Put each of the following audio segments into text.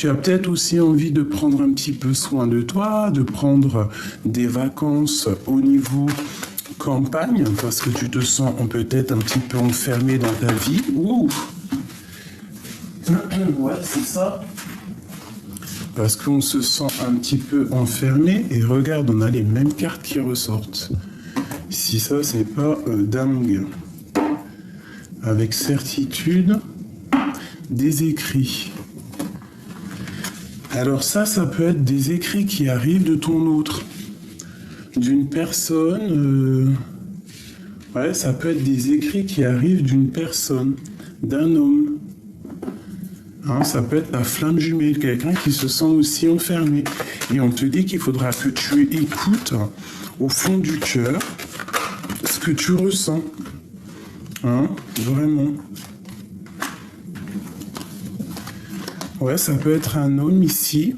Tu as peut-être aussi envie de prendre un petit peu soin de toi, de prendre des vacances au niveau campagne, parce que tu te sens peut-être un petit peu enfermé dans ta vie. Ouh. Ouais, c'est ça. Parce qu'on se sent un petit peu enfermé. Et regarde, on a les mêmes cartes qui ressortent. Si ça, c'est pas dingue. Avec certitude, des écrits. Alors ça peut être des écrits qui arrivent de ton autre. D'une personne... Ouais, ça peut être des écrits qui arrivent d'une personne, d'un homme. Hein, ça peut être la flamme jumelle, quelqu'un qui se sent aussi enfermé. Et on te dit qu'il faudra que tu écoutes au fond du cœur ce que tu ressens. Hein, vraiment. Ouais, ça peut être un homme ici.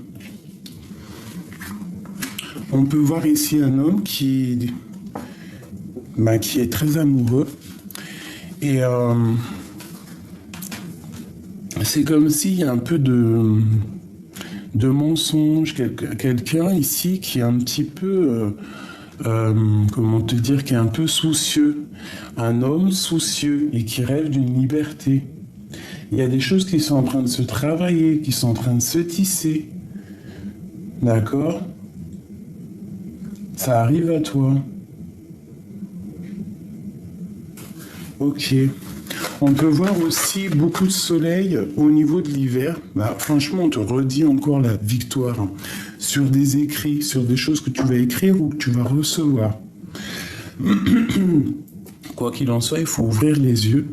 On peut voir ici un homme qui est très amoureux. Et c'est comme s'il y a un peu de mensonge. Quelqu'un ici qui est un petit peu, comment te dire, qui est un peu soucieux. Un homme soucieux et qui rêve d'une liberté. Il y a des choses qui sont en train de se travailler, qui sont en train de se tisser. D'accord ? Ça arrive à toi. Ok. On peut voir aussi beaucoup de soleil au niveau de l'hiver. Bah, franchement, on te redit encore la victoire sur des écrits, sur des choses que tu vas écrire ou que tu vas recevoir. Quoi qu'il en soit, il faut ouvrir les yeux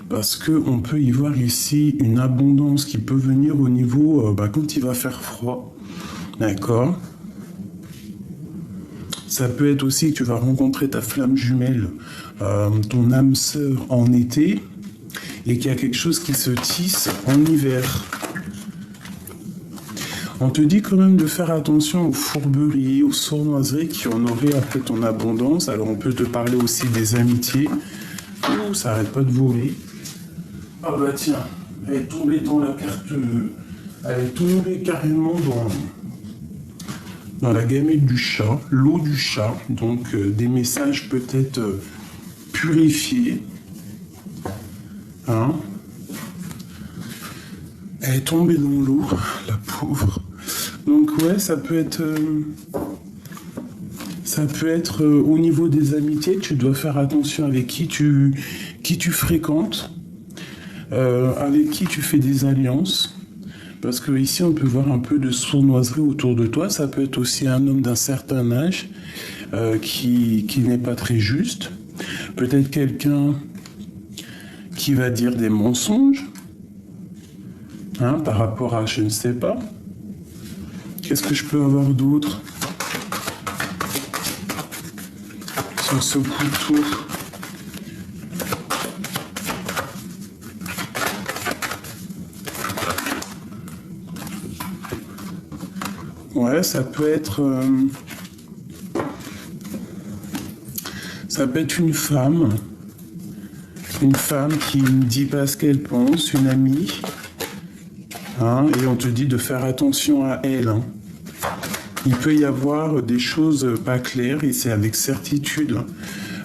parce qu'on peut y voir ici une abondance qui peut venir au niveau quand il va faire froid. D'accord ? Ça peut être aussi que tu vas rencontrer ta flamme jumelle, ton âme sœur en été, et qu'il y a quelque chose qui se tisse en hiver. On te dit quand même de faire attention aux fourberies, aux sournoiseries qui en auraient après ton abondance. Alors on peut te parler aussi des amitiés. Ouh, ça arrête pas de voler. Ah bah tiens, elle est tombée dans la carte... Elle est tombée carrément dans la gamelle du chat, l'eau du chat. Donc des messages peut-être purifiés. Hein? Elle est tombée dans l'eau, la pauvre. Donc ouais, ça peut être au niveau des amitiés. Tu dois faire attention avec qui tu fréquentes, avec qui tu fais des alliances. Parce que ici, on peut voir un peu de sournoiserie autour de toi. Ça peut être aussi un homme d'un certain âge qui n'est pas très juste. Peut-être quelqu'un qui va dire des mensonges par rapport à je ne sais pas. Qu'est-ce que je peux avoir d'autre sur ce couteau? Ouais, ça peut être une femme qui ne dit pas ce qu'elle pense, une amie, et on te dit de faire attention à elle. Il peut y avoir des choses pas claires et c'est avec certitude.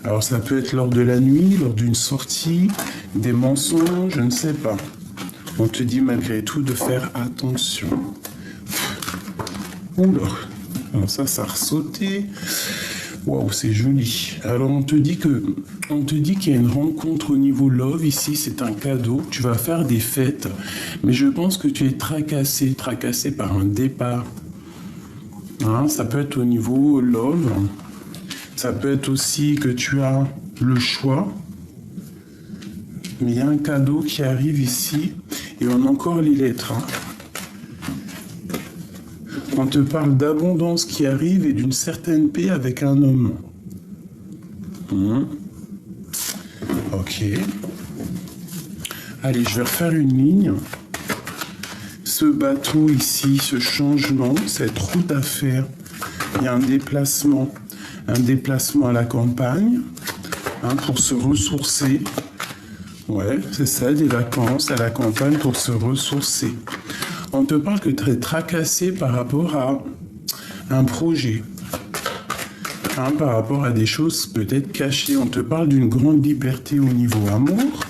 Alors ça peut être lors de la nuit, lors d'une sortie, des mensonges, je ne sais pas. On te dit malgré tout de faire attention. Oula, alors ça a ressauté. Waouh, c'est joli. Alors on te dit qu'il y a une rencontre au niveau love ici, c'est un cadeau. Tu vas faire des fêtes, mais je pense que tu es tracassé par un départ. Ça peut être au niveau love. Ça peut être aussi que tu as le choix. Mais il y a un cadeau qui arrive ici et on a encore les lettres. On te parle d'abondance qui arrive et d'une certaine paix avec un homme. Ok. Allez, je vais refaire une ligne. Ce bateau ici, ce changement, cette route à faire, il y a un déplacement à la campagne, pour se ressourcer. Ouais, c'est ça, des vacances à la campagne pour se ressourcer. On te parle que tu es tracassé par rapport à un projet, hein, par rapport à des choses peut-être cachées. On te parle d'une grande liberté au niveau amour,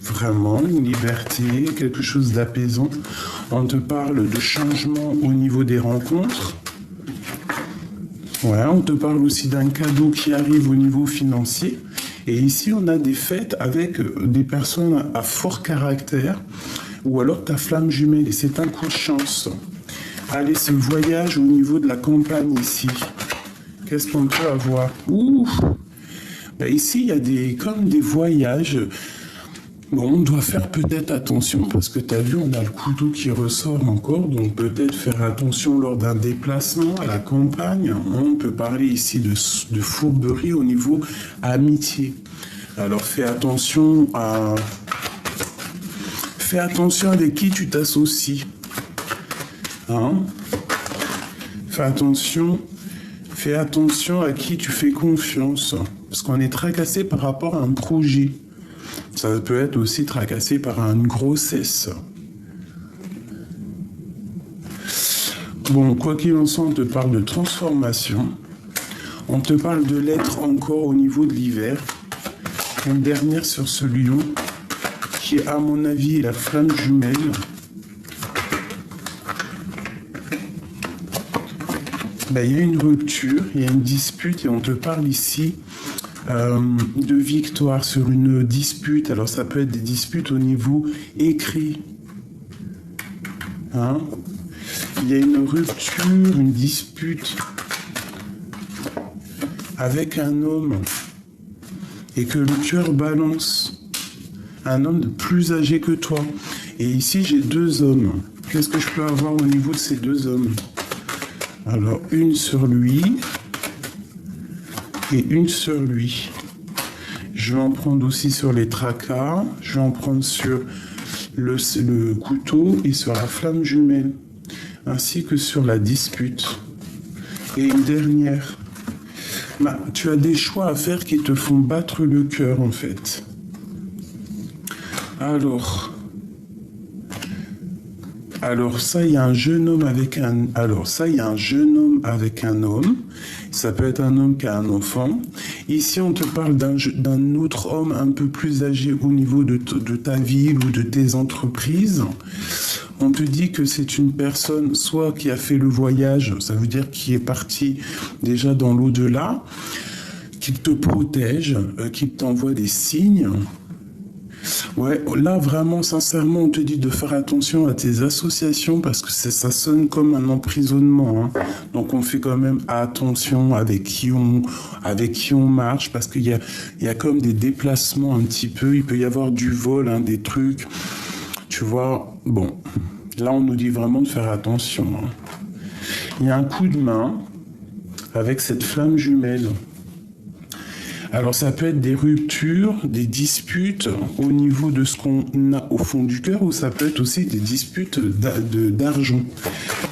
vraiment une liberté, quelque chose d'apaisant. On te parle de changement au niveau des rencontres. Ouais, on te parle aussi d'un cadeau qui arrive au niveau financier. Et ici, on a des fêtes avec des personnes à fort caractère ou alors ta flamme jumelle. Et c'est un coup de chance. Allez, ce voyage au niveau de la campagne ici. Qu'est-ce qu'on peut avoir? Ouh, ben ici, il y a comme des voyages. Bon, on doit faire peut-être attention parce que tu as vu, on a le couteau qui ressort encore, donc peut-être faire attention lors d'un déplacement à la campagne. On peut parler ici de fourberie au niveau amitié. Alors fais attention avec qui tu t'associes. Hein? Fais attention à qui tu fais confiance parce qu'on est tracassé par rapport à un projet. Ça peut être aussi tracassé par une grossesse. Bon, quoi qu'il en soit, on te parle de transformation. On te parle de l'être encore au niveau de l'hiver. Une dernière sur ce lion, qui est à mon avis la flamme jumelle. Ben, il y a une rupture, il y a une dispute et on te parle ici de victoire sur une dispute. Alors ça peut être des disputes au niveau écrit. Hein? Il y a une rupture, une dispute avec un homme et que le cœur balance. Un homme de plus âgé que toi. Et ici j'ai deux hommes. Qu'est-ce que je peux avoir au niveau de ces deux hommes? Alors une sur lui et une sur lui. Je vais en prendre aussi sur les tracas, je vais en prendre sur le couteau et sur la flamme jumelle, ainsi que sur la dispute. Et une dernière. Bah, tu as des choix à faire qui te font battre le cœur en fait. Alors ça, il y a un jeune homme avec un... Alors ça, il y a un jeune homme avec un homme. Ça peut être un homme qui a un enfant. Ici, on te parle d'un autre homme un peu plus âgé au niveau de ta ville ou de tes entreprises. On te dit que c'est une personne soit qui a fait le voyage, ça veut dire qui est parti déjà dans l'au-delà, qui te protège, qui t'envoie des signes. Ouais, là vraiment sincèrement on te dit de faire attention à tes associations parce que ça sonne comme un emprisonnement, hein. Donc on fait quand même attention avec qui on marche parce qu'il y a comme des déplacements un petit peu, il peut y avoir du vol, hein, des trucs, tu vois. Bon, là on nous dit vraiment de faire attention, hein. Il y a un coup de main avec cette flamme jumelle. Alors ça peut être des ruptures, des disputes au niveau de ce qu'on a au fond du cœur ou ça peut être aussi des disputes d'argent.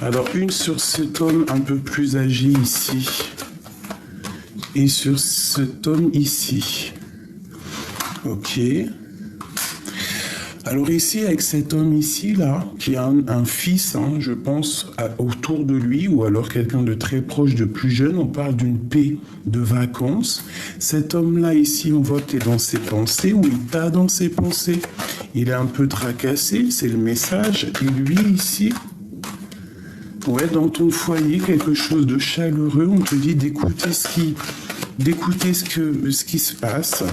Alors une sur cet homme un peu plus âgé ici et sur cet homme ici. Ok. Alors ici, avec cet homme ici, là, qui a un fils, hein, je pense, autour de lui, ou alors quelqu'un de très proche, de plus jeune, on parle d'une paix de vacances. Cet homme-là, ici, on voit qu'il est dans ses pensées, ou il t'a dans ses pensées. Il est un peu tracassé, c'est le message. Et lui, ici, ouais, dans ton foyer, quelque chose de chaleureux, on te dit d'écouter ce qui se passe.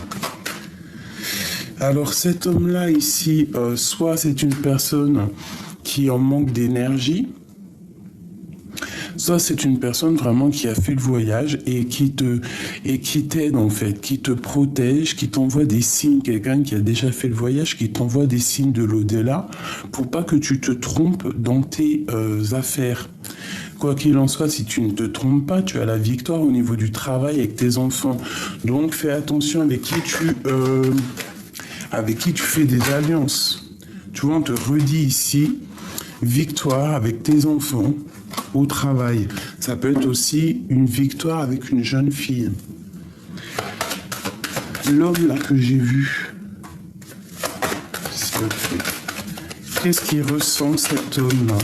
Alors cet homme-là ici, soit c'est une personne qui en manque d'énergie, soit c'est une personne vraiment qui a fait le voyage et qui t'aide en fait, qui te protège, qui t'envoie des signes, quelqu'un qui a déjà fait le voyage, qui t'envoie des signes de l'au-delà pour pas que tu te trompes dans tes affaires. Quoi qu'il en soit, si tu ne te trompes pas, tu as la victoire au niveau du travail avec tes enfants. Donc fais attention avec qui tu fais des alliances. Tu vois, on te redit ici, victoire avec tes enfants au travail. Ça peut être aussi une victoire avec une jeune fille. L'homme là que j'ai vu, s'il te plaît. Qu'est-ce qu'il ressent, cet homme-là?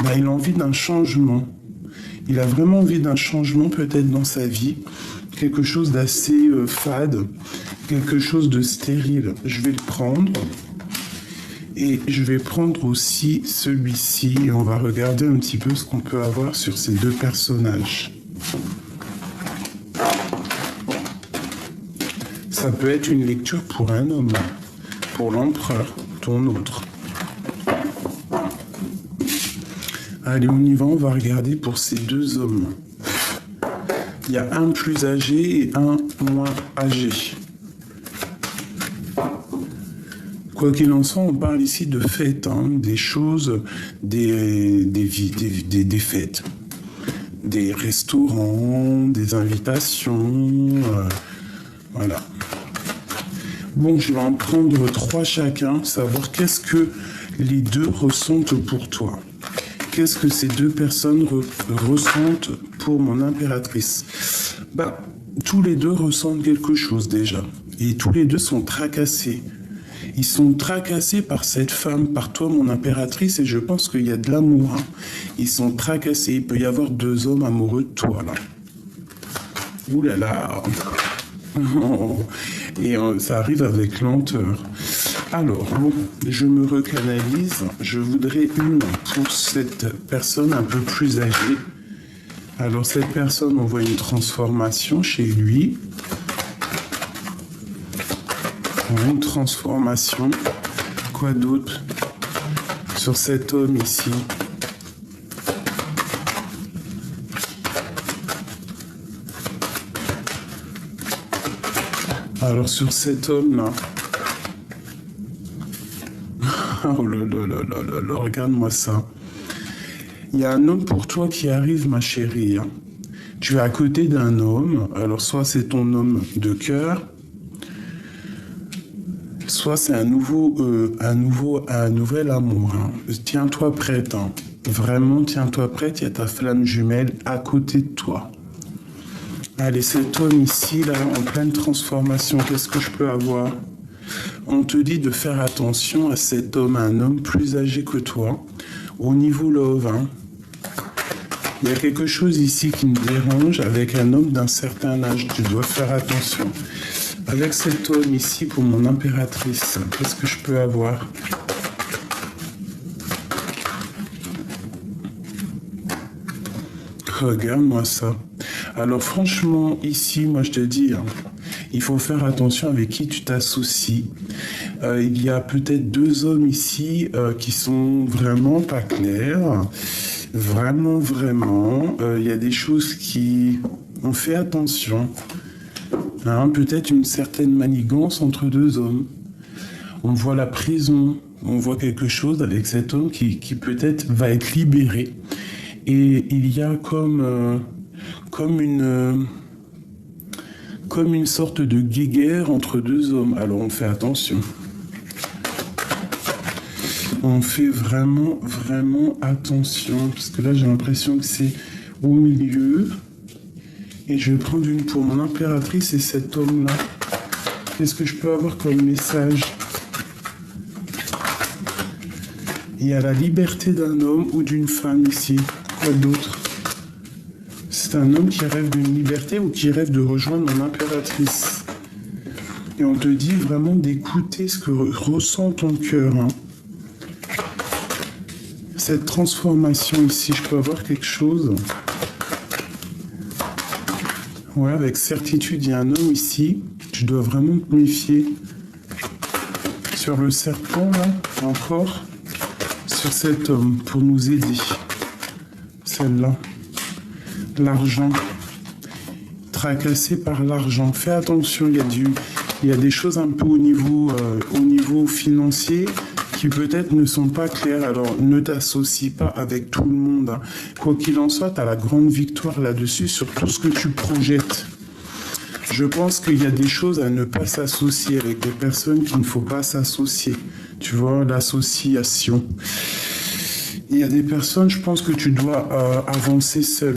Ben, il a envie d'un changement. Il a vraiment envie d'un changement peut-être dans sa vie. Quelque chose d'assez fade, quelque chose de stérile. Je vais le prendre. Et je vais prendre aussi celui-ci. Et on va regarder un petit peu ce qu'on peut avoir sur ces deux personnages. Ça peut être une lecture pour un homme, pour l'empereur, ton autre. Allez, on y va, on va regarder pour ces deux hommes. Il y a un plus âgé et un moins âgé. Quoi qu'il en soit, on parle ici de fêtes, hein, des choses, des fêtes. Des restaurants, des invitations, voilà. Bon, je vais en prendre 3 chacun, savoir qu'est-ce que les deux ressentent pour toi. Qu'est-ce que ces deux personnes ressentent pour mon impératrice? Bah, tous les deux ressentent quelque chose déjà. Et tous les deux sont tracassés. Ils sont tracassés par cette femme, par toi, mon impératrice, et je pense qu'il y a de l'amour. Hein. Ils sont tracassés. Il peut y avoir 2 hommes amoureux de toi, là. Ouh là là. Et ça arrive avec lenteur. Alors, bon, je me recanalise. Je voudrais une pour cette personne un peu plus âgée. Alors, cette personne, on voit une transformation chez lui. Une transformation. Quoi d'autre sur cet homme ici? Alors sur cet homme-là, oh là là là là là là, regarde-moi ça. Il y a un homme pour toi qui arrive, ma chérie. Hein. Tu es à côté d'un homme, alors soit c'est ton homme de cœur, soit c'est un nouvel amour. Hein. Tiens-toi prête, hein. Vraiment tiens-toi prête, il y a ta flamme jumelle à côté de toi. Allez, cet homme ici, là, en pleine transformation, qu'est-ce que je peux avoir? On te dit de faire attention à cet homme, un homme plus âgé que toi, au niveau love. Hein. Il y a quelque chose ici qui me dérange avec un homme d'un certain âge. Tu dois faire attention. Avec cet homme ici, pour mon impératrice, qu'est-ce que je peux avoir? Regarde-moi ça. Alors franchement, ici, moi je te dis, hein, il faut faire attention avec qui tu t'associes. Il y a peut-être 2 hommes ici qui sont vraiment pas clairs. Vraiment. Il y a des choses qui... On fait attention. Hein, peut-être une certaine manigance entre 2 hommes. On voit la prison. On voit quelque chose avec cet homme qui peut-être va être libéré. Et il y a comme une sorte de guéguerre entre 2 hommes. Alors on fait attention. On fait vraiment attention. Parce que là j'ai l'impression que c'est au milieu. Et je vais prendre une pour mon impératrice et cet homme-là. Qu'est-ce que je peux avoir comme message? Il y a la liberté d'un homme ou d'une femme ici. Quoi d'autre? C'est un homme qui rêve d'une liberté ou qui rêve de rejoindre mon impératrice. Et on te dit vraiment d'écouter ce que ressent ton cœur. Hein. Cette transformation ici, je peux avoir quelque chose. Ouais, avec certitude, il y a un homme ici. Tu dois vraiment te méfier. Sur le serpent, là, encore. Sur cet homme, pour nous aider. Celle-là. L'argent. Tracassé par l'argent. Fais attention, il y a des choses un peu au niveau financier qui peut-être ne sont pas claires. Alors ne t'associe pas avec tout le monde. Hein. Quoi qu'il en soit, tu as la grande victoire là-dessus sur tout ce que tu projettes. Je pense qu'il y a des choses à ne pas s'associer avec des personnes qu'il ne faut pas s'associer. Tu vois, l'association. Il y a des personnes, je pense que tu dois avancer seul.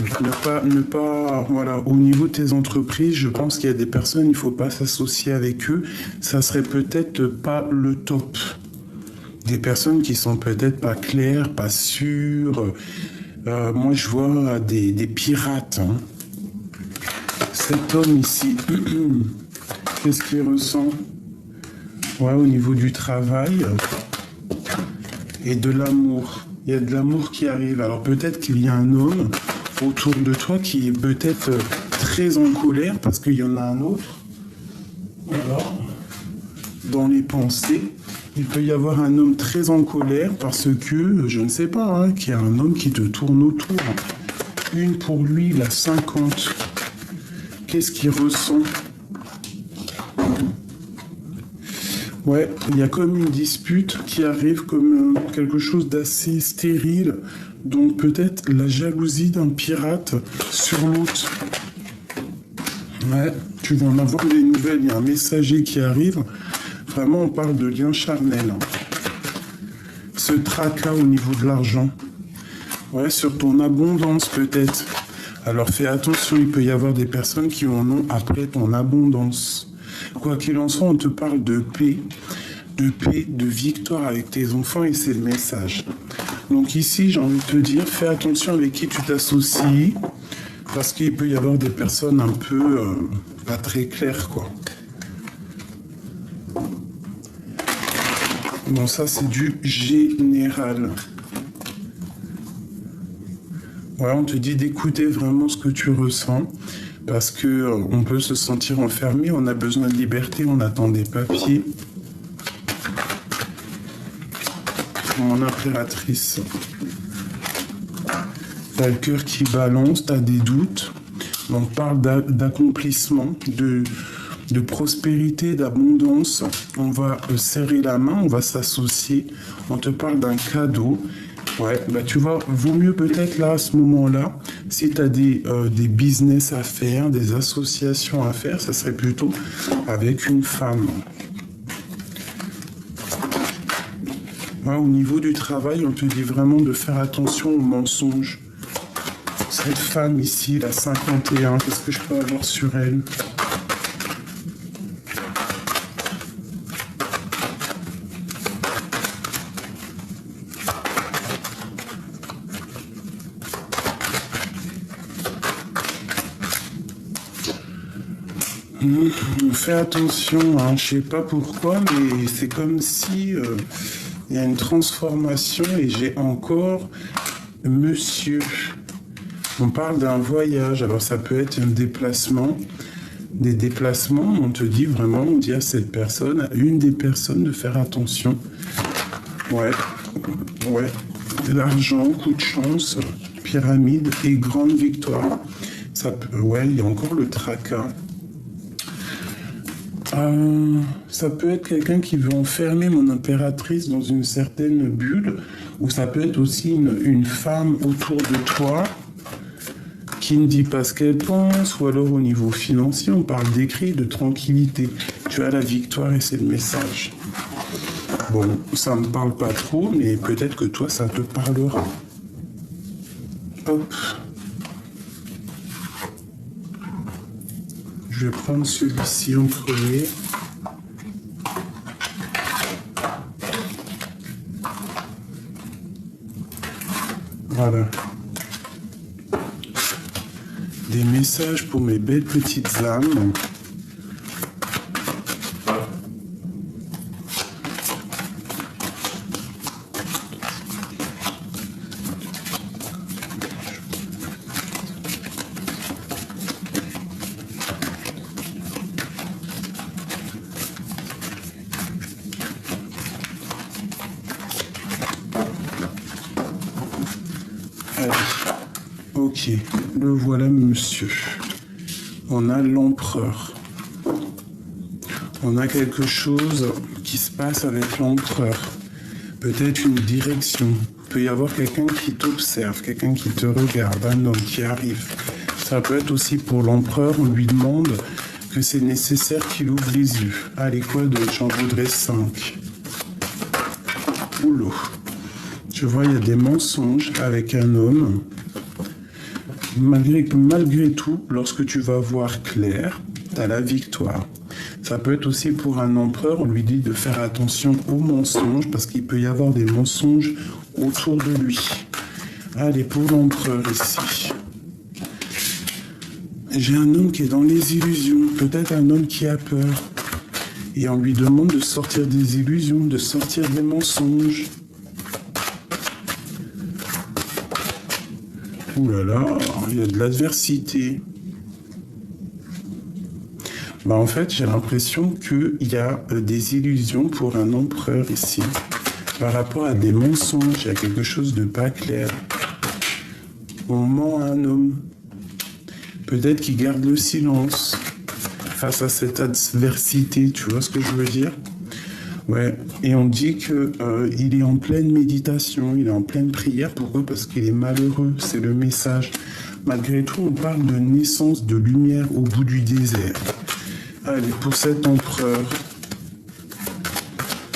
Ne pas, voilà, au niveau de tes entreprises, je pense qu'il y a des personnes, il ne faut pas s'associer avec eux. Ça serait peut-être pas le top. Des personnes qui sont peut-être pas claires, pas sûres. Moi, je vois des pirates. Hein. Cet homme ici, qu'est-ce qu'il ressent? Ouais, au niveau du travail et de l'amour. Il y a de l'amour qui arrive. Alors peut-être qu'il y a un homme autour de toi qui est peut-être très en colère parce qu'il y en a un autre. Alors, dans les pensées, il peut y avoir un homme très en colère parce que, je ne sais pas, hein, qu'il y a un homme qui te tourne autour. Une pour lui, la 50. Qu'est-ce qu'il ressent? Ouais, il y a comme une dispute qui arrive comme quelque chose d'assez stérile. Donc peut-être la jalousie d'un pirate sur l'autre. Ouais, tu vas en avoir des nouvelles. Il y a un messager qui arrive. Vraiment, on parle de lien charnel. Ce tracas au niveau de l'argent. Ouais, sur ton abondance peut-être. Alors fais attention, il peut y avoir des personnes qui en ont après ton abondance. Quoi qu'il en soit, on te parle de paix, de victoire avec tes enfants et c'est le message. Donc ici, j'ai envie de te dire, fais attention avec qui tu t'associes parce qu'il peut y avoir des personnes un peu pas très claires, quoi. Bon, ça, c'est du général. Ouais, on te dit d'écouter vraiment ce que tu ressens. Parce que on peut se sentir enfermé, on a besoin de liberté, on attend des papiers. Mon impératrice. T'as le cœur qui balance, t'as des doutes. On parle d'accomplissement, de prospérité, d'abondance. On va serrer la main, on va s'associer. On te parle d'un cadeau. Ouais, bah tu vois, vaut mieux peut-être là, à ce moment-là, si tu as des business à faire, des associations à faire, ça serait plutôt avec une femme. Ouais, au niveau du travail, on te dit vraiment de faire attention aux mensonges. Cette femme ici, la 51, qu'est-ce que je peux avoir sur elle ? Fais attention, hein, je sais pas pourquoi, mais c'est comme si il y a une transformation et j'ai encore monsieur. On parle d'un voyage, alors ça peut être un déplacement, des déplacements, on te dit vraiment, on dit à cette personne, à une des personnes de faire attention. Ouais, de l'argent, coup de chance, pyramide et grande victoire. Ça peut, ouais, il y a encore le tracas. Ça peut être quelqu'un qui veut enfermer mon impératrice dans une certaine bulle, ou ça peut être aussi une femme autour de toi qui ne dit pas ce qu'elle pense, ou alors au niveau financier, on parle d'écrit, de tranquillité. Tu as la victoire et c'est le message. Bon, ça ne me parle pas trop, mais peut-être que toi, ça te parlera. Hop. Je vais prendre celui-ci en premier. Voilà. Des messages pour mes belles petites âmes. Allez, ok, le voilà monsieur. On a l'empereur. On a quelque chose qui se passe avec l'empereur. Peut-être une direction. Il peut y avoir quelqu'un qui t'observe, quelqu'un qui te regarde, un homme qui arrive. Ça peut être aussi pour l'empereur, on lui demande que c'est nécessaire qu'il ouvre les yeux. Allez, quoi d'autre? J'en voudrais 5. Oulou. Tu vois, il y a des mensonges avec un homme. Malgré tout, lorsque tu vas voir clair, tu as la victoire. Ça peut être aussi pour un empereur, on lui dit de faire attention aux mensonges, parce qu'il peut y avoir des mensonges autour de lui. Allez, pour l'empereur ici. J'ai un homme qui est dans les illusions, peut-être un homme qui a peur. Et on lui demande de sortir des illusions, de sortir des mensonges. Ouh là là, il y a de l'adversité. Bah en fait, j'ai l'impression qu'il y a des illusions pour un empereur ici. Par rapport à des mensonges, il y a quelque chose de pas clair. On ment à un homme. Peut-être qu'il garde le silence face à cette adversité, tu vois ce que je veux dire? Ouais, et on dit que il est en pleine méditation, il est en pleine prière. Pourquoi? Parce qu'il est malheureux, c'est le message. Malgré tout, on parle de naissance de lumière au bout du désert. Allez, pour cet empereur,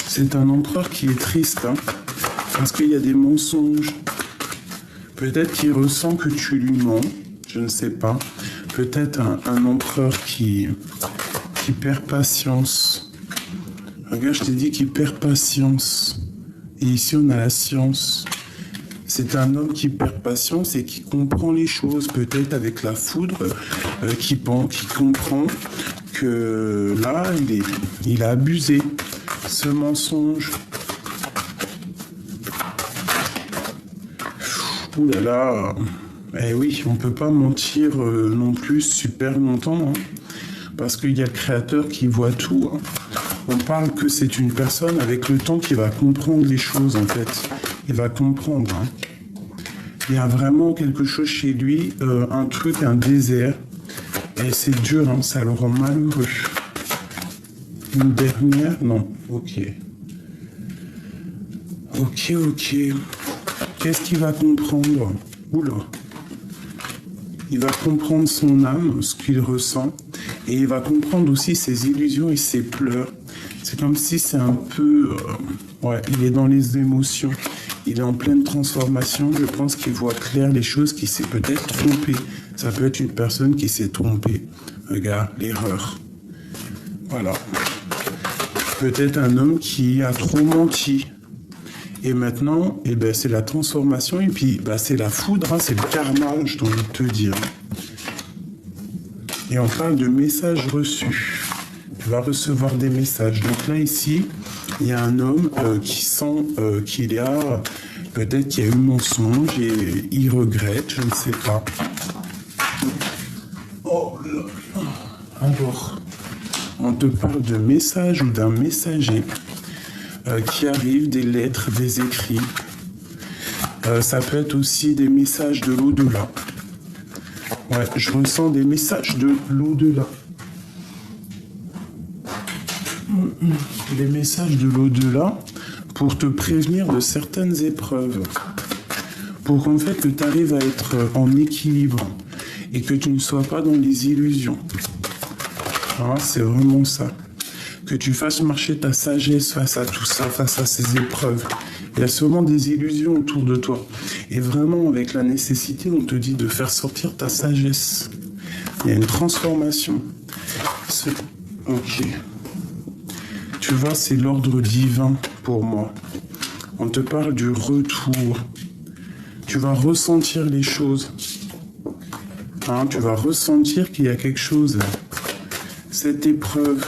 c'est un empereur qui est triste, hein, parce qu'il y a des mensonges. Peut-être qu'il ressent que tu lui mens, je ne sais pas. Peut-être un empereur qui perd patience. Regarde, je t'ai dit qu'il perd patience. Et ici, on a la science. C'est un homme qui perd patience et qui comprend les choses, peut-être avec la foudre, qui comprend que là, il a abusé. Ce mensonge. Ouh là là. Eh oui, on ne peut pas mentir non plus super longtemps, hein, parce qu'il y a le créateur qui voit tout. Hein. On parle que c'est une personne avec le temps qui va comprendre les choses, en fait. Il va comprendre. Hein. Il y a vraiment quelque chose chez lui, un truc, un désert. Et c'est dur, hein, ça le rend malheureux. Une dernière? Non. Ok. Ok. Qu'est-ce qu'il va comprendre? Oula. Il va comprendre son âme, ce qu'il ressent. Et il va comprendre aussi ses illusions et ses pleurs. C'est comme si c'est un peu... il est dans les émotions. Il est en pleine transformation. Je pense qu'il voit clair les choses, qu'il s'est peut-être trompé. Ça peut être une personne qui s'est trompée. Regarde, l'erreur. Voilà. Peut-être un homme qui a trop menti. Et maintenant, c'est la transformation. Et puis, c'est la foudre, hein, c'est le karma, je dois te dire. Et on parle de messages reçus. Tu vas recevoir des messages. Donc là, ici, il y a un homme qui sent qu'il y a... Peut-être qu'il y a eu mensonge et il regrette, je ne sais pas. Oh là. Alors, on te parle de message ou d'un messager qui arrive, des lettres, des écrits. Ça peut être aussi des messages de l'au-delà. Ouais, je ressens des messages de l'au-delà. Les messages de l'au-delà pour te prévenir de certaines épreuves. Pour qu'en fait, que tu arrives à être en équilibre et que tu ne sois pas dans les illusions. Ah, c'est vraiment ça. Que tu fasses marcher ta sagesse face à tout ça, face à ces épreuves. Il y a souvent des illusions autour de toi. Et vraiment, avec la nécessité, on te dit de faire sortir ta sagesse. Il y a une transformation. Ok. Tu vois, c'est l'ordre divin pour moi. On te parle du retour. Tu vas ressentir les choses. Hein, tu vas ressentir qu'il y a quelque chose. Cette épreuve.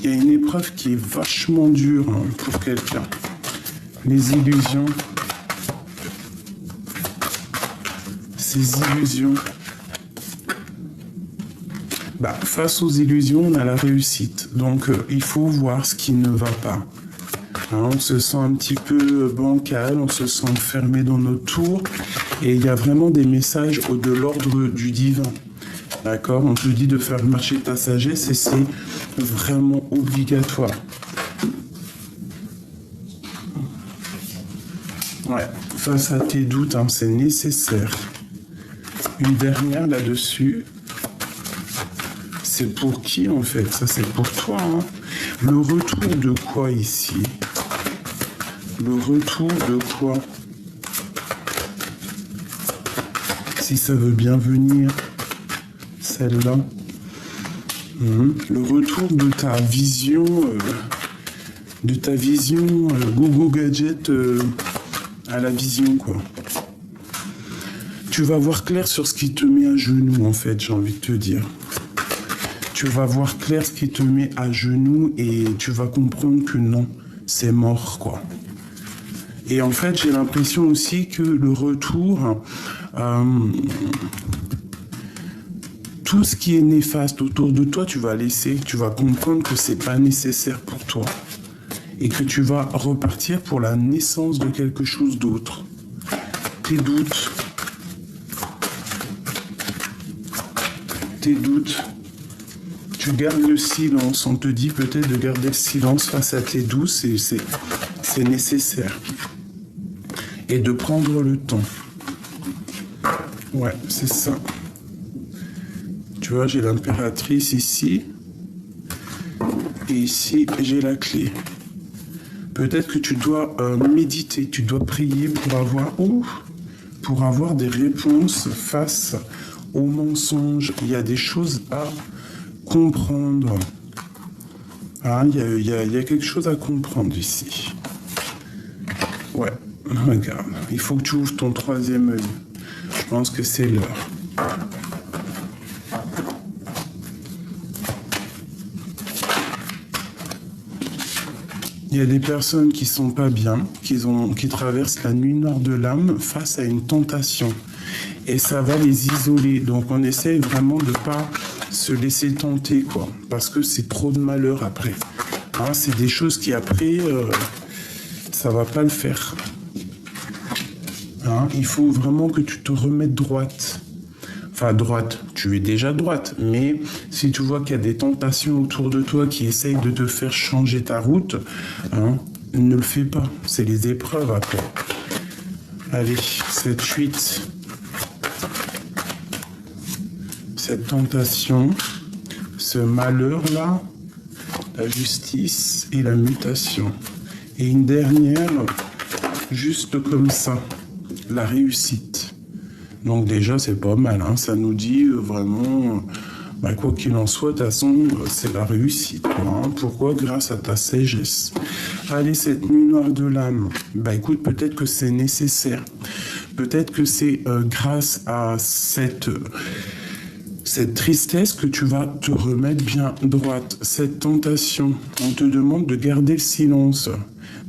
Il y a une épreuve qui est vachement dure pour quelqu'un. Les illusions. Ces illusions. Face aux illusions, on a la réussite. Donc, il faut voir ce qui ne va pas. Hein, on se sent un petit peu bancal, on se sent fermé dans nos tours. Et il y a vraiment des messages de l'ordre du divin. D'accord? On te dit de faire marcher ta sagesse et c'est vraiment obligatoire. Ouais, face à tes doutes, hein, c'est nécessaire. Une dernière là-dessus. C'est pour qui en fait? Ça c'est pour toi. Hein. Le retour de quoi ici? Le retour de quoi? Si ça veut bien venir, celle-là. Le retour de ta vision, Gogo Gadget à la vision, quoi. Tu vas voir clair sur ce qui te met à genoux, en fait, j'ai envie de te dire. Tu vas voir clair ce qui te met à genoux et tu vas comprendre que non, c'est mort, quoi. Et en fait, j'ai l'impression aussi que le retour, tout ce qui est néfaste autour de toi, tu vas laisser, tu vas comprendre que c'est pas nécessaire pour toi et que tu vas repartir pour la naissance de quelque chose d'autre. Tes doutes, tu gardes le silence. On te dit peut-être de garder le silence face à tes doutes, c'est nécessaire. Et de prendre le temps. Ouais, c'est ça. Tu vois, j'ai l'impératrice ici. Et ici, j'ai la clé. Peut-être que tu dois méditer, tu dois prier pour avoir des réponses face aux mensonges. Il y a des choses à comprendre. Ah, il y a quelque chose à comprendre ici. Ouais, regarde. Il faut que tu ouvres ton troisième œil. Je pense que c'est l'heure. Il y a des personnes qui sont pas bien, qui traversent la nuit noire de l'âme face à une tentation. Et ça va les isoler. Donc on essaye vraiment de pas se laisser tenter, quoi. Parce que c'est trop de malheur après. Hein, c'est des choses qui après, ça va pas le faire. Hein, il faut vraiment que tu te remettes droite. Enfin, droite, tu es déjà droite, mais si tu vois qu'il y a des tentations autour de toi qui essayent de te faire changer ta route, hein, ne le fais pas. C'est les épreuves après. Allez, cette fuite, cette tentation, ce malheur-là, la justice et la mutation. Et une dernière, juste comme ça, la réussite. Donc déjà, c'est pas mal, hein. Ça nous dit vraiment, quoi qu'il en soit, de toute façon, c'est la réussite, quoi, hein. Pourquoi? Grâce à ta sagesse. Allez, cette nuit noire de l'âme, écoute, peut-être que c'est nécessaire. Peut-être que c'est grâce à cette tristesse que tu vas te remettre bien droite. Cette tentation, on te demande de garder le silence,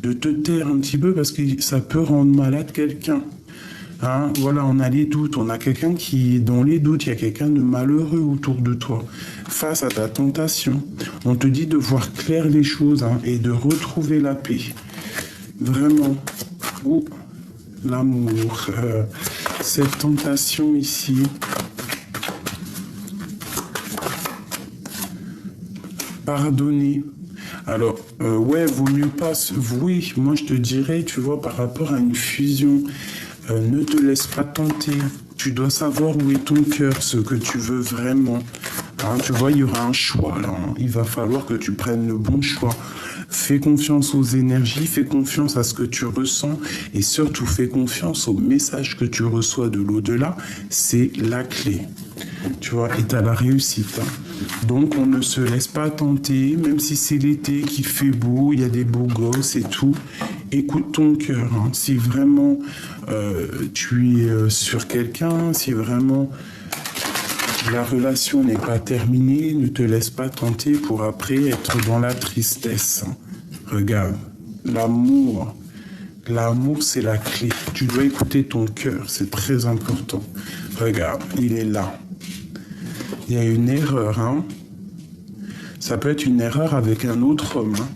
de te taire un petit peu parce que ça peut rendre malade quelqu'un. Hein, voilà, on a les doutes, on a quelqu'un qui est dans les doutes, il y a quelqu'un de malheureux autour de toi. Face à ta tentation, on te dit de voir clair les choses, hein, et de retrouver la paix. Vraiment. Oh, l'amour. Cette tentation ici. Pardonner. Alors, vaut mieux pas... Oui, moi je te dirais, tu vois, par rapport à une fusion... ne te laisse pas tenter. Tu dois savoir où est ton cœur, ce que tu veux vraiment. Hein, tu vois, il y aura un choix là. Il va falloir que tu prennes le bon choix. Fais confiance aux énergies, fais confiance à ce que tu ressens et surtout fais confiance au message que tu reçois de l'au-delà. C'est la clé. Tu vois, et t'as la réussite. Hein. Donc on ne se laisse pas tenter, même si c'est l'été, qu'il fait beau, il y a des beaux gosses et tout. Écoute ton cœur. Hein. Si vraiment tu es sur quelqu'un, si vraiment la relation n'est pas terminée, ne te laisse pas tenter pour après être dans la tristesse. Hein. Regarde, l'amour. L'amour, c'est la clé. Tu dois écouter ton cœur, c'est très important. Regarde, il est là. Il y a une erreur, hein. Ça peut être une erreur avec un autre homme. Hein.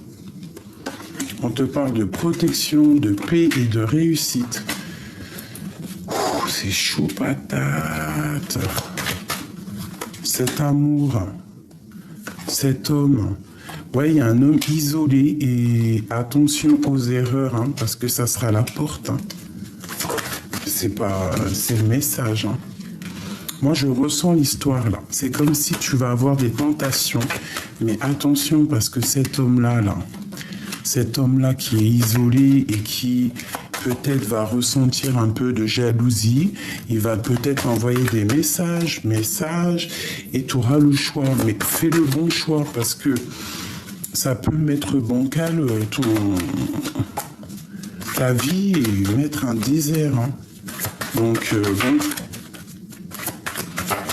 On te parle de protection, de paix et de réussite. C'est chaud patate. Cet amour, cet homme. Ouais, il y a un homme isolé et attention aux erreurs, hein, parce que ça sera la porte. Hein. C'est le message. Hein. Moi, je ressens l'histoire là. C'est comme si tu vas avoir des tentations, mais attention parce que cet homme-là, cet homme-là qui est isolé et qui peut-être va ressentir un peu de jalousie, il va peut-être envoyer des messages, et tu auras le choix. Mais fais le bon choix parce que ça peut mettre bancal ta vie et mettre un désert. Hein. Donc, bon,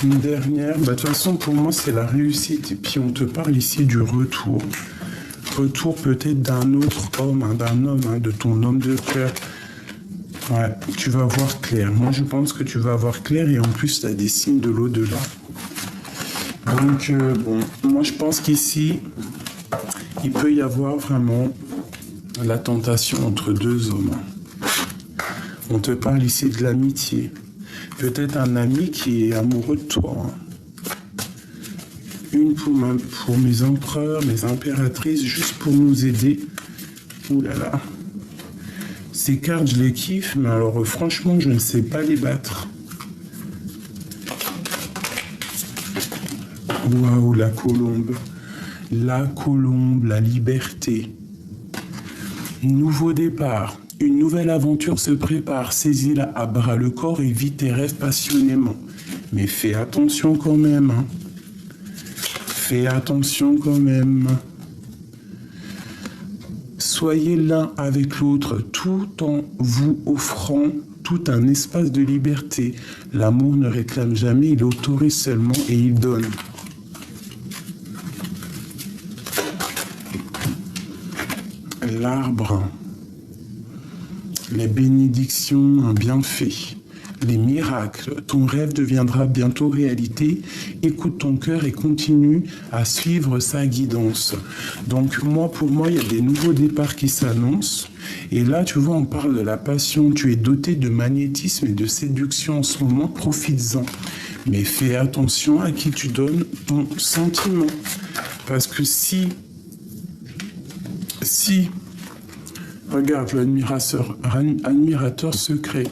une dernière, de toute façon, pour moi, c'est la réussite. Et puis, on te parle ici du retour. Retour peut-être d'un autre homme, hein, de ton homme de cœur. Ouais, tu vas voir clair. Moi, je pense que tu vas voir clair et en plus, tu as des signes de l'au-delà. Donc, bon, moi, je pense qu'ici, il peut y avoir vraiment la tentation entre deux hommes. On te parle ici de l'amitié. Peut-être un ami qui est amoureux de toi. Une pour mes empereurs, mes impératrices, juste pour nous aider. Ouh là là. Ces cartes, je les kiffe, mais alors franchement, je ne sais pas les battre. Waouh, la colombe. La colombe, la liberté. Nouveau départ. Une nouvelle aventure se prépare. Saisis-la à bras le corps et vis tes rêves passionnément. Mais fais attention quand même. Hein. Fais attention quand même. Soyez l'un avec l'autre tout en vous offrant tout un espace de liberté. L'amour ne réclame jamais, il autorise seulement et il donne. L'arbre, les bénédictions, un bienfait, les miracles, ton rêve deviendra bientôt réalité. Écoute ton cœur et continue à suivre sa guidance. Donc pour moi, il y a des nouveaux départs qui s'annoncent. Et là, tu vois, on parle de la passion. Tu es doté de magnétisme et de séduction en ce moment, profites-en. Mais fais attention à qui tu donnes ton sentiment. Parce que si regarde l'admirateur secret.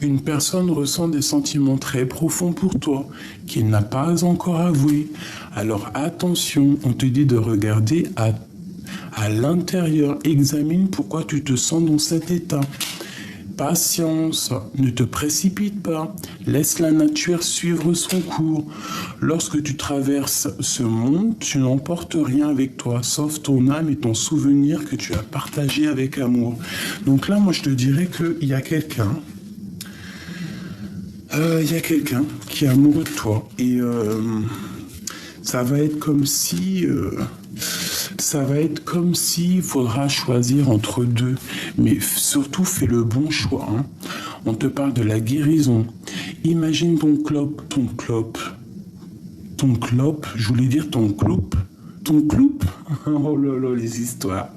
Une personne ressent des sentiments très profonds pour toi, qu'il n'a pas encore avoués. Alors attention, on te dit de regarder à l'intérieur. Examine pourquoi tu te sens dans cet état. Patience, ne te précipite pas. Laisse la nature suivre son cours. Lorsque tu traverses ce monde, tu n'emportes rien avec toi, sauf ton âme et ton souvenir que tu as partagé avec amour. Donc là, moi, je te dirais qu'il y a quelqu'un. Il y a quelqu'un qui est amoureux de toi. Et ça va être comme si... il faudra choisir entre deux. Mais surtout, fais le bon choix. Hein. On te parle de la guérison. Imagine ton clope, je voulais dire ton cloupe. Oh là là, les histoires.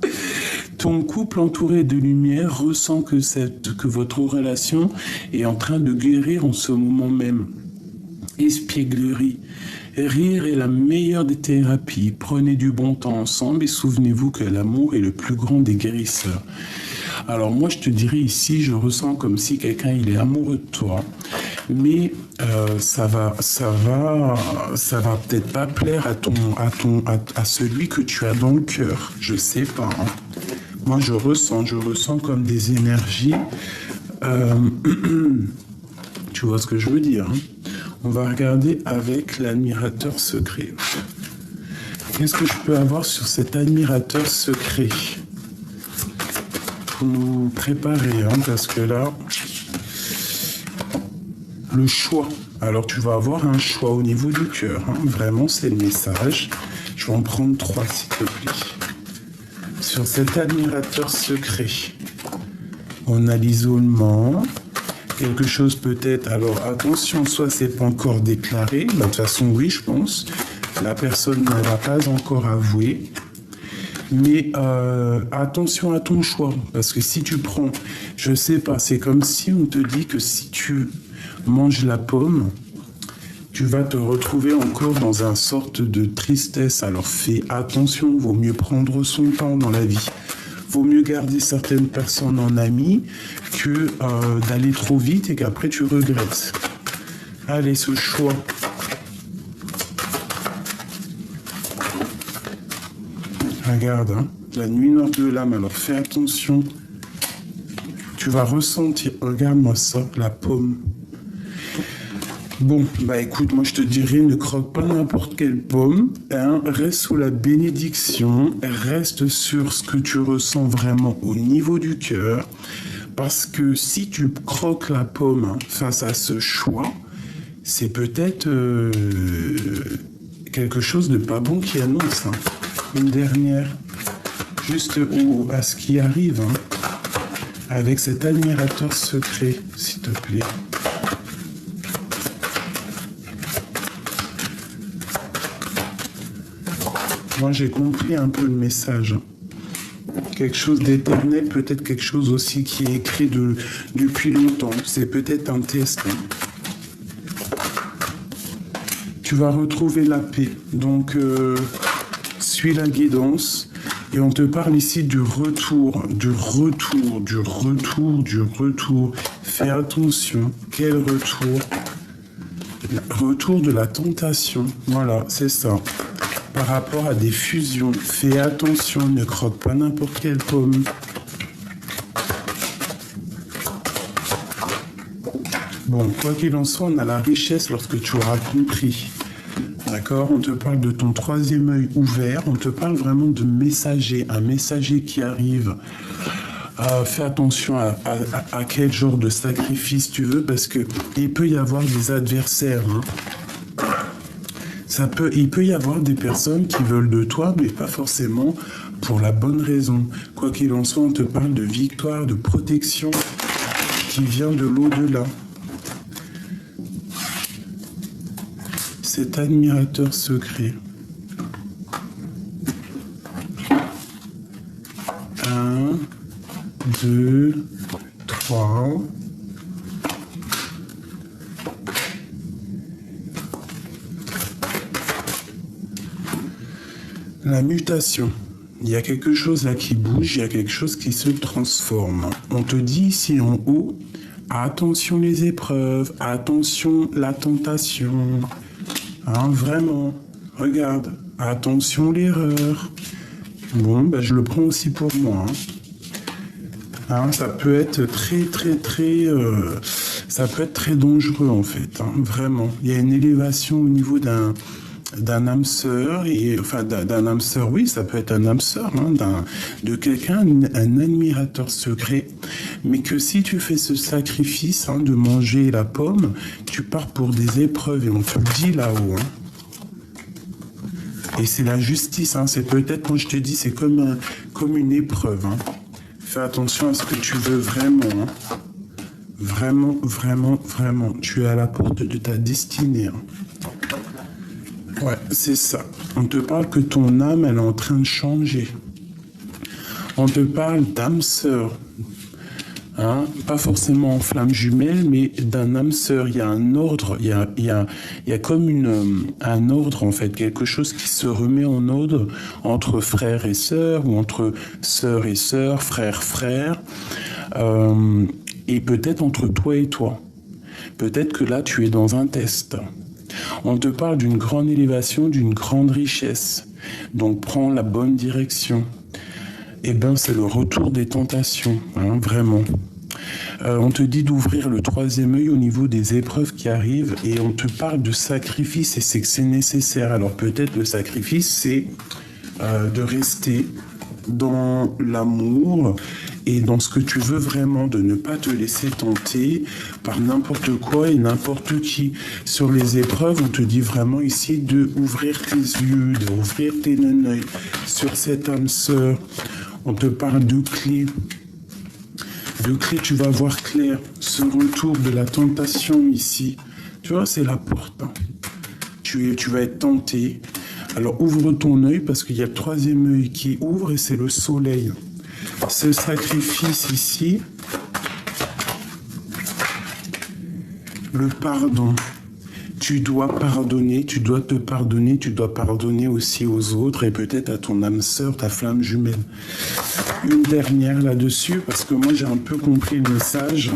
Ton couple entouré de lumière ressent que votre relation est en train de guérir en ce moment même. Espièglerie. Rire est la meilleure des thérapies. Prenez du bon temps ensemble et souvenez-vous que l'amour est le plus grand des guérisseurs. Alors moi, je te dirais ici, je ressens comme si quelqu'un il est amoureux de toi, mais ça va peut-être pas plaire à celui que tu as dans le cœur. Je sais pas. Hein. Moi, je ressens comme des énergies. Tu vois ce que je veux dire, hein? On va regarder avec l'admirateur secret. Qu'est-ce que je peux avoir sur cet admirateur secret pour nous préparer, hein, parce que là, le choix. Alors, tu vas avoir un choix au niveau du cœur. Hein. Vraiment, c'est le message. Je vais en prendre 3, s'il te plaît. Sur cet admirateur secret, on a l'isolement. Quelque chose peut-être, alors attention, soit c'est pas encore déclaré, de toute façon oui je pense, la personne ne va pas encore avouer, mais attention à ton choix, parce que si tu prends, je sais pas, c'est comme si on te dit que si tu manges la pomme, tu vas te retrouver encore dans une sorte de tristesse, alors fais attention, vaut mieux prendre son temps dans la vie. Vaut mieux garder certaines personnes en amis que d'aller trop vite et qu'après tu regrettes. Allez, ce choix. Regarde, hein, la nuit noire de l'âme, alors fais attention. Tu vas ressentir, regarde-moi ça, la pomme. Bon, bah écoute, moi je te dirais, ne croque pas n'importe quelle pomme, hein, reste sous la bénédiction, reste sur ce que tu ressens vraiment au niveau du cœur, parce que si tu croques la pomme hein, face à ce choix, c'est peut-être quelque chose de pas bon qui annonce. Hein. Une dernière, juste à ce qui arrive, hein, avec cet admirateur secret, s'il te plaît. Moi, j'ai compris un peu le message. Quelque chose d'éternel, peut-être quelque chose aussi qui est écrit depuis longtemps. C'est peut-être un test. Tu vas retrouver la paix. Donc, suis la guidance. Et on te parle ici du retour. Fais attention. Quel retour? Retour de la tentation. Voilà, c'est ça. Par rapport à des fusions, fais attention, ne croque pas n'importe quelle pomme. Bon, quoi qu'il en soit, on a la richesse lorsque tu auras compris. D'accord? On te parle de ton troisième œil ouvert, on te parle vraiment de messager, un messager qui arrive. Fais attention à quel genre de sacrifice tu veux, parce que il peut y avoir des adversaires, hein. Il peut y avoir des personnes qui veulent de toi, mais pas forcément pour la bonne raison. Quoi qu'il en soit, on te parle de victoire, de protection qui vient de l'au-delà. Cet admirateur secret. 1, 2, 3... La mutation. Il y a quelque chose là qui bouge, il y a quelque chose qui se transforme. On te dit ici en haut, attention les épreuves, attention la tentation. Hein, vraiment, regarde, attention l'erreur. Bon, ben, je le prends aussi pour moi. Hein, ça peut être ça peut être très dangereux en fait, hein, vraiment. Il y a une élévation au niveau d'un âme sœur, d'un âme sœur, oui, ça peut être un âme sœur, hein, de quelqu'un, un admirateur secret, mais que si tu fais ce sacrifice hein, de manger la pomme, tu pars pour des épreuves, et on te le dit là-haut. Hein. Et c'est la justice, hein, c'est peut-être, quand je te dis, c'est comme une épreuve. Hein. Fais attention à ce que tu veux vraiment. Hein. Vraiment, vraiment, vraiment. Tu es à la porte de ta destinée. Hein. Ouais, c'est ça. On te parle que ton âme, elle est en train de changer. On te parle d'âme sœur. Hein, pas forcément en flamme jumelle, mais d'un âme sœur. Il y a un ordre, il y a comme un ordre, en fait, quelque chose qui se remet en ordre entre frères et sœurs, ou entre sœurs et sœurs, frères, et peut-être entre toi et toi. Peut-être que là, tu es dans un test. On te parle d'une grande élévation, d'une grande richesse. Donc, prends la bonne direction. Eh bien, c'est le retour des tentations, hein, vraiment. On te dit d'ouvrir le troisième œil au niveau des épreuves qui arrivent et on te parle de sacrifice et c'est que c'est nécessaire. Alors, peut-être le sacrifice, c'est de rester dans l'amour et dans ce que tu veux vraiment, de ne pas te laisser tenter par n'importe quoi et n'importe qui. Sur les épreuves, on te dit vraiment ici d'ouvrir tes yeux, d'ouvrir tes œils sur cette âme sœur. On te parle de clés. De clés, tu vas voir clair. Ce retour de la tentation ici, tu vois, c'est la porte. Hein. Tu vas être tenté. Alors ouvre ton œil parce qu'il y a le troisième œil qui ouvre et c'est le soleil. Ce sacrifice ici, le pardon. Tu dois pardonner, tu dois te pardonner, tu dois pardonner aussi aux autres et peut-être à ton âme sœur, ta flamme jumelle. Une dernière là-dessus parce que moi j'ai un peu compris le message.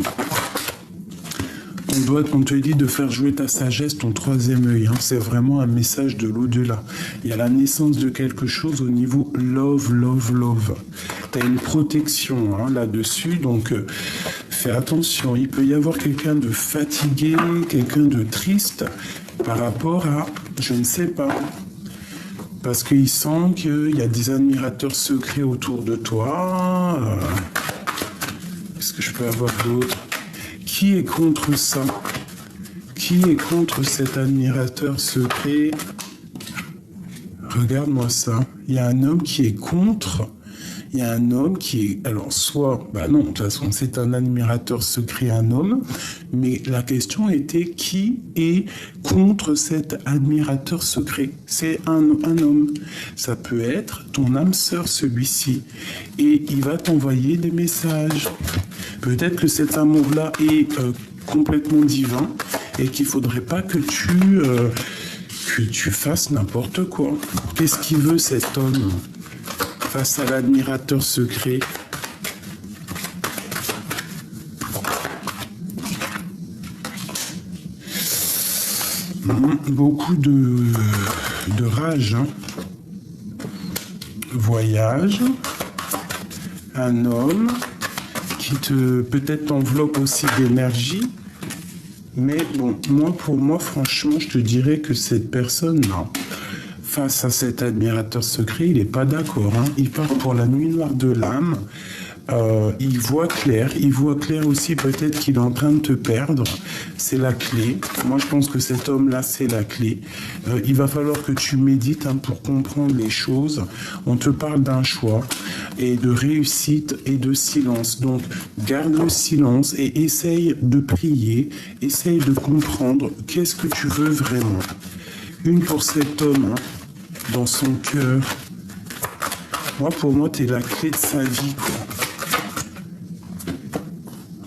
on te dit de faire jouer ta sagesse, ton troisième œil. Hein. C'est vraiment un message de l'au-delà. Il y a la naissance de quelque chose au niveau love, love, love. Tu as une protection hein, là-dessus, donc fais attention. Il peut y avoir quelqu'un de fatigué, quelqu'un de triste par rapport à, je ne sais pas, parce qu'il sent qu'il y a des admirateurs secrets autour de toi. Qu'est-ce que je peux avoir d'autre? Qui est contre ça? Qui est contre cet admirateur secret? Regarde-moi ça. Il y a un homme qui est contre. Il y a un homme qui est... Alors, soit... Bah non, de toute façon, c'est un admirateur secret, un homme. Mais la question était qui est contre cet admirateur secret? C'est un homme. Ça peut être ton âme sœur, celui-ci. Et il va t'envoyer des messages. Peut-être que cet amour-là est complètement divin et qu'il ne faudrait pas que tu fasses n'importe quoi. Qu'est-ce qu'il veut, cet homme face à l'admirateur secret? Beaucoup de rage. Hein. Voyage. Un homme qui peut-être t'enveloppe aussi d'énergie. Mais bon, pour moi, franchement, je te dirais que cette personne, non. Face à cet admirateur secret, il n'est pas d'accord. Hein. Il part pour la nuit noire de l'âme. Il voit clair aussi peut-être qu'il est en train de te perdre. C'est la clé. Moi, je pense que cet homme-là, c'est la clé. Il va falloir que tu médites hein, pour comprendre les choses. On te parle d'un choix et de réussite et de silence. Donc, garde le silence et essaye de prier. Essaye de comprendre qu'est-ce que tu veux vraiment. Une pour cet homme, hein, dans son cœur. Pour moi, tu es la clé de sa vie, quoi.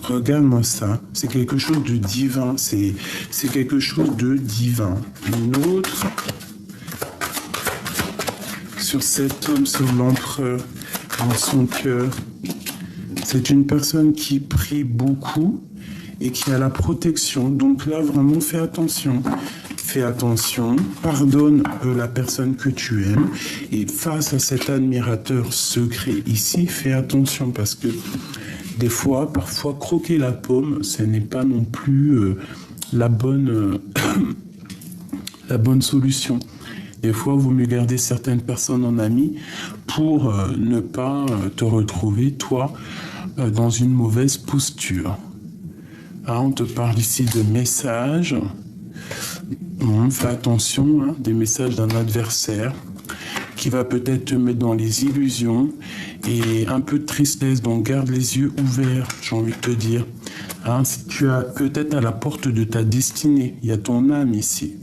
Regarde-moi ça, c'est quelque chose de divin, c'est quelque chose de divin. Une autre, sur cet homme, sur l'empereur, dans son cœur. C'est une personne qui prie beaucoup et qui a la protection. Donc là, vraiment, fais attention. Fais attention, pardonne la personne que tu aimes. Et face à cet admirateur secret ici, fais attention parce que des fois, parfois, croquer la pomme, ce n'est pas non plus la bonne solution. Des fois, il vaut mieux garder certaines personnes en amis pour ne pas te retrouver, toi, dans une mauvaise posture. Ah, on te parle ici de messages. Fais attention, hein, des messages d'un adversaire qui va peut-être te mettre dans les illusions et un peu de tristesse, donc garde les yeux ouverts, j'ai envie de te dire. Hein, si tu as peut-être à la porte de ta destinée, il y a ton âme ici.